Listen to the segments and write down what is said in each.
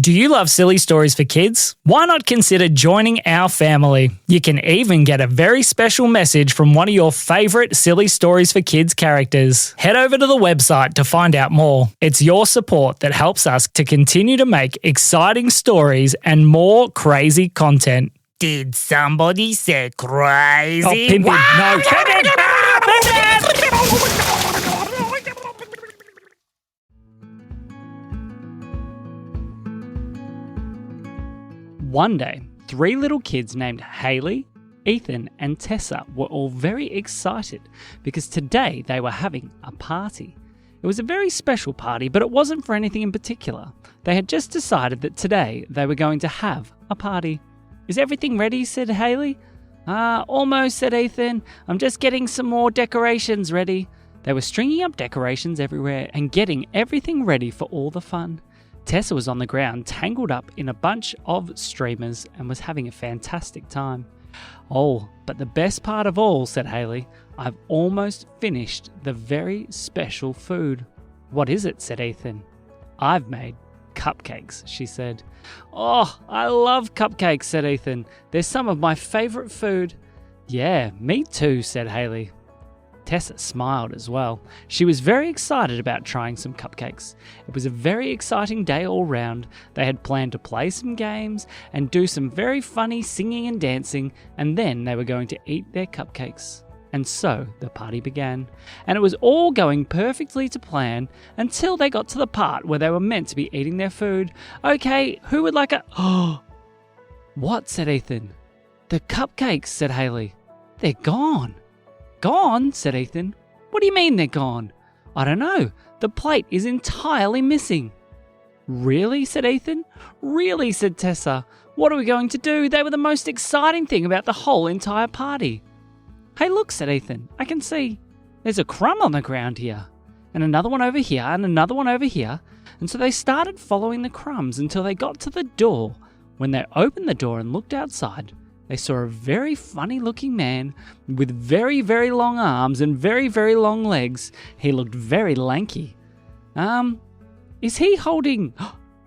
Do you love silly stories for kids? Why not consider joining our family? You can even get a very special message from one of your favourite silly stories for kids characters. Head over to the website to find out more. It's your support that helps us to continue to make exciting stories and more crazy content. Did somebody say crazy? Oh, Pimpin, no. Pimpin! One day, 3 little kids named Haley, Ethan, and Tessa were all very excited because today they were having a party. It was a very special party, but it wasn't for anything in particular. They had just decided that today they were going to have a party. "Is everything ready?" said Haley. Almost," said Ethan. "I'm just getting some more decorations ready." They were stringing up decorations everywhere and getting everything ready for all the fun. Tessa was on the ground, tangled up in a bunch of streamers, and was having a fantastic time. "Oh, but the best part of all," said Haley, "I've almost finished the very special food." "What is it?" said Ethan. "I've made cupcakes," she said. "Oh, I love cupcakes," said Ethan. "They're some of my favourite food." "Yeah, me too," said Haley. Tessa smiled as well. She was very excited about trying some cupcakes. It was a very exciting day all round. They had planned to play some games and do some very funny singing and dancing, and then they were going to eat their cupcakes. And so the party began, and it was all going perfectly to plan until they got to the part where they were meant to be eating their food. "Okay, who would like a..." "Oh, what?" said Ethan. "The cupcakes," said Haley. "They're gone." "Gone?" said Ethan. "What do you mean they're gone?" "I don't know. The plate is entirely missing." "Really?" said Ethan. "Really?" said Tessa. "What are we going to do? They were the most exciting thing about the whole entire party." "Hey, look," said Ethan. "I can see there's a crumb on the ground here, and another one over here, and another one over here." And so they started following the crumbs until they got to the door. When they opened the door and looked outside, they saw a very funny-looking man with very, very long arms and very, very long legs. He looked very lanky. Is he holding...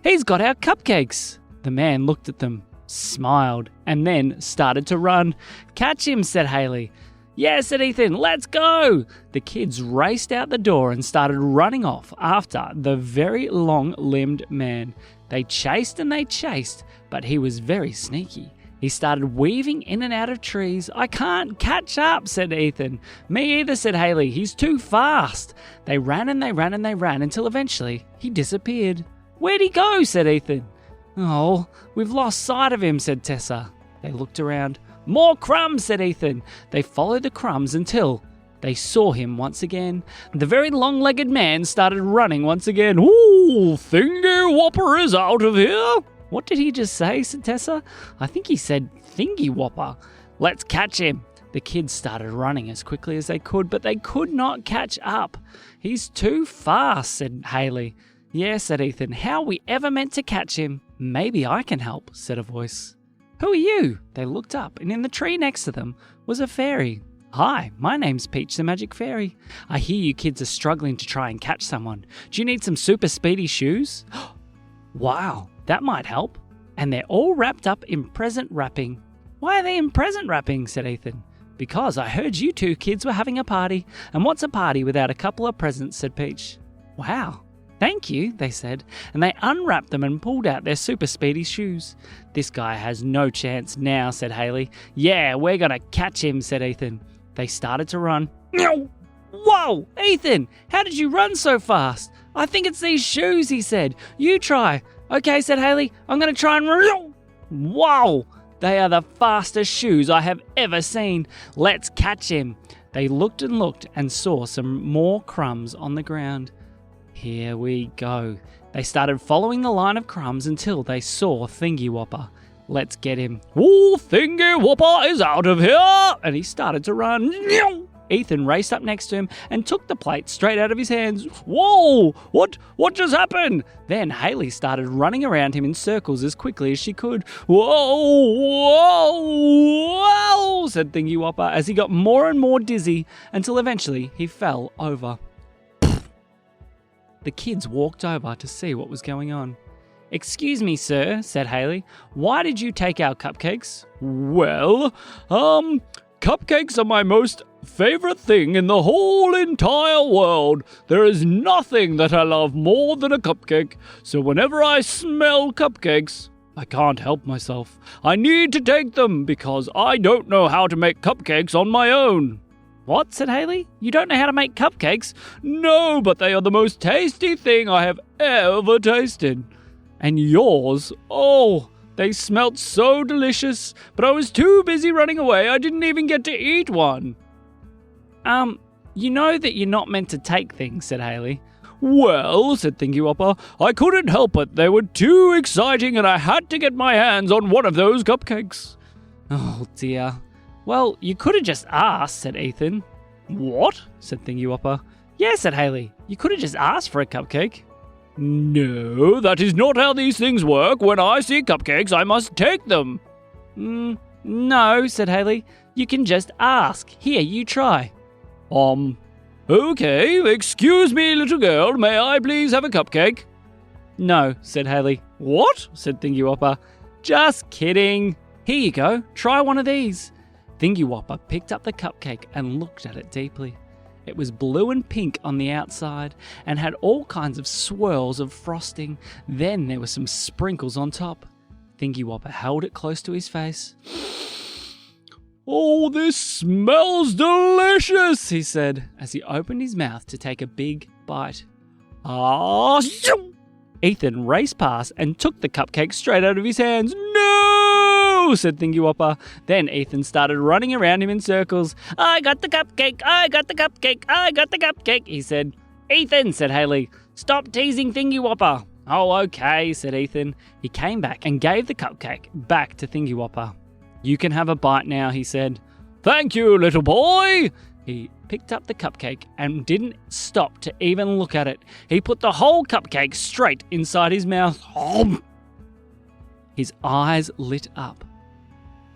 He's got our cupcakes!" The man looked at them, smiled, and then started to run. "Catch him," said Haley. "Yeah," said Ethan, "let's go!" The kids raced out the door and started running off after the very long-limbed man. They chased and they chased, but he was very sneaky. He started weaving in and out of trees. "I can't catch up," said Ethan. "Me either," said Haley. "He's too fast." They ran and they ran and they ran until eventually he disappeared. "Where'd he go?" said Ethan. "Oh, we've lost sight of him," said Tessa. They looked around. "More crumbs," said Ethan. They followed the crumbs until they saw him once again. The very long-legged man started running once again. "Ooh, Thingy Whopper is out of here." "What did he just say?" said Tessa. "I think he said Thingy Whopper." "Let's catch him." The kids started running as quickly as they could, but they could not catch up. "He's too fast," said Haley. "Yeah," said Ethan. "How are we ever meant to catch him?" "Maybe I can help," said a voice. "Who are you?" They looked up, and in the tree next to them was a fairy. "Hi, my name's Peach the Magic Fairy. I hear you kids are struggling to try and catch someone. Do you need some super speedy shoes?" "Wow, that might help." "And they're all wrapped up in present wrapping." "Why are they in present wrapping?" said Ethan. "Because I heard you 2 kids were having a party, and what's a party without a couple of presents?" said Peach. "Wow, thank you," they said, and they unwrapped them and pulled out their super speedy shoes. "This guy has no chance now," said Haley. "Yeah, we're gonna catch him," said Ethan. They started to run. "Whoa, Ethan, how did you run so fast?" "I think it's these shoes," he said. "You try." "Okay," said Haley. "I'm going to try and run." Wow, they are the fastest shoes I have ever seen. "Let's catch him." They looked and saw some more crumbs on the ground. "Here we go." They started following the line of crumbs until they saw Thingy Whopper. "Let's get him." "Ooh, Thingy Whopper is out of here!" And he started to run. Ethan raced up next to him and took the plate straight out of his hands. "Whoa! What just happened?" Then Haley started running around him in circles as quickly as she could. "Whoa, whoa, said Thingy Whopper as he got more and more dizzy until eventually he fell over. The kids walked over to see what was going on. "Excuse me, sir," said Haley. "Why did you take our cupcakes?" Well, cupcakes are my most favorite thing in the whole entire world. There is nothing that I love more than a cupcake. So whenever I smell cupcakes, I can't help myself. I need to take them because I don't know how to make cupcakes on my own. "What?" said Haley. "You don't know how to make cupcakes?" No, but they are the most tasty thing I have ever tasted. And yours, oh, they smelt so delicious, but I was too busy running away, I didn't even get to eat one. You know that you're not meant to take things," said Haley. Well, said Thingy Whopper, I couldn't help it. They were too exciting and I had to get my hands on one of those cupcakes. "Oh dear. Well, you could have just asked," said Ethan. What? said Thingy Whopper. "Yeah," said Haley. "You could have just asked for a cupcake." No, that is not how these things work. When I see cupcakes, I must take them. No, said Haley. "You can just ask. Here, you try." Okay, excuse me, little girl. May I please have a cupcake? "No," said Haley. What? said Thingy Whopper. "Just kidding. Here you go. Try one of these." Thingy Whopper picked up the cupcake and looked at it deeply. It was blue and pink on the outside and had all kinds of swirls of frosting. Then there were some sprinkles on top. Thingy Whopper held it close to his face. Oh, this smells delicious, he said as he opened his mouth to take a big bite. Ethan raced past and took the cupcake straight out of his hands. "No!" said Thingy Whopper. Then Ethan started running around him in circles. "I got the cupcake! I got the cupcake! I got the cupcake!" he said. "Ethan," said Haley, "stop teasing Thingy Whopper." "Oh, okay," said Ethan. He came back and gave the cupcake back to Thingy Whopper. "You can have a bite now," he said. Thank you, little boy. He picked up the cupcake and didn't stop to even look at it. He put the whole cupcake straight inside his mouth. His eyes lit up.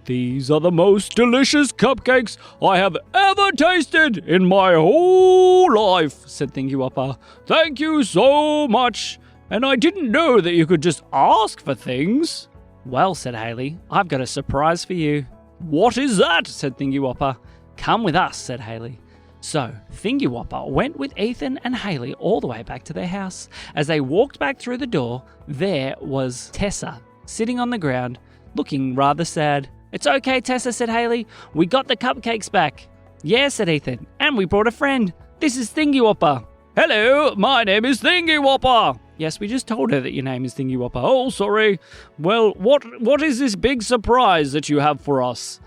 These are the most delicious cupcakes I have ever tasted in my whole life, said Thingy Whopper. Thank you so much. And I didn't know that you could just ask for things. Well, said Haley, I've got a surprise for you. What is that? Said Thingy Whopper. Come with us, said Haley. So, Thingy Whopper went with Ethan and Haley all the way back to their house. As they walked back through the door, there was Tessa, sitting on the ground, looking rather sad. It's okay, Tessa, said Haley. We got the cupcakes back. Yeah, said Ethan, and we brought a friend. This is Thingy Whopper. Hello, my name is Thingy Whopper. Yes, we just told her that your name is Thingy Whopper. Oh, sorry. Well, what is this big surprise that you have for us?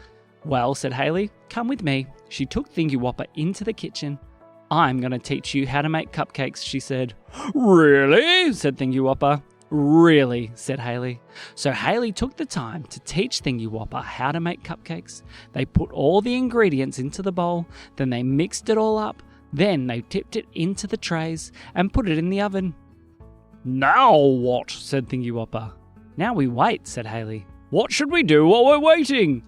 Well, said Haley, come with me. She took Thingy Whopper into the kitchen. I'm going to teach you how to make cupcakes, she said. Really? Said Thingy Whopper. Really, said Haley. So Haley took the time to teach Thingy Whopper how to make cupcakes. They put all the ingredients into the bowl, then they mixed it all up, then they tipped it into the trays and put it in the oven. Now what? Said Thingy Whopper. Now we wait, said Haley. What should we do while we're waiting?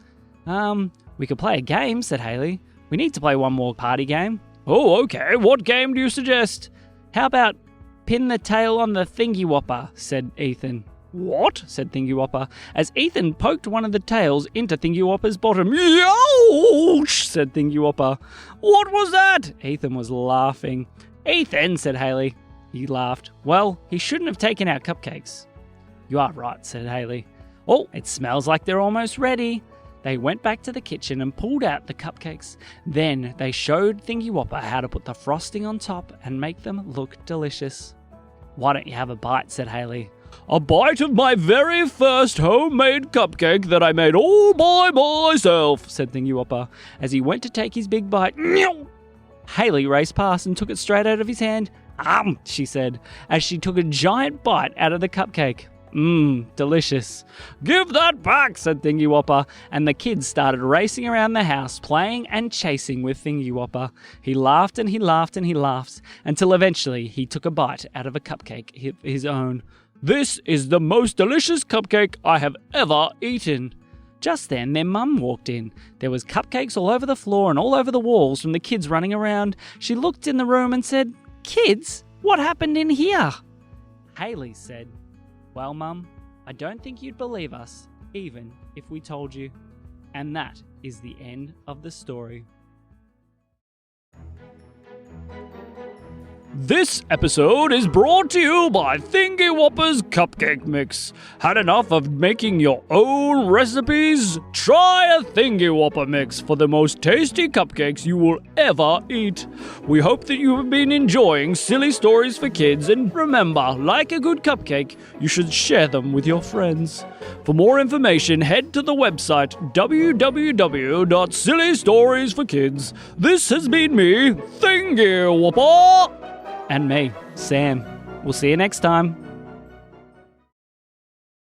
We could play a game, said Haley. We need to play one more party game. Oh, okay. What game do you suggest? How about pin the tail on the Thingy Whopper, said Ethan. What? Said Thingy Whopper, as Ethan poked one of the tails into Thingy Whopper's bottom. Youch, said Thingy Whopper. What was that? Ethan was laughing. Ethan, said Haley. He laughed. Well, he shouldn't have taken our cupcakes. You are right, said Haley. Oh, it smells like they're almost ready. They went back to the kitchen and pulled out the cupcakes. Then they showed Thingy Whopper how to put the frosting on top and make them look delicious. Why don't you have a bite, said Haley. A bite of my very first homemade cupcake that I made all by myself, said Thingy Whopper, as he went to take his big bite. Haley raced past and took it straight out of his hand. She said, as she took a giant bite out of the cupcake. Delicious. Give that back, said Thingy Whopper, and the kids started racing around the house, playing and chasing with Thingy Whopper. He laughed and he laughed and he laughed, until eventually he took a bite out of a cupcake, his own. This is the most delicious cupcake I have ever eaten. Just then, their mum walked in. There was cupcakes all over the floor and all over the walls from the kids running around. She looked in the room and said, Kids, what happened in here? Haley said, Well, Mum, I don't think you'd believe us, even if we told you. And that is the end of the story. This episode is brought to you by Thingy Whopper's Cupcake Mix. Had enough of making your own recipes? Try a Thingy Whopper mix for the most tasty cupcakes you will ever eat. We hope that you have been enjoying silly stories for kids, and remember, like a good cupcake, you should share them with your friends. For more information, head to the website www.sillystoriesforkids. This has been me, Thingy Whopper! And me, Sam. We'll see you next time.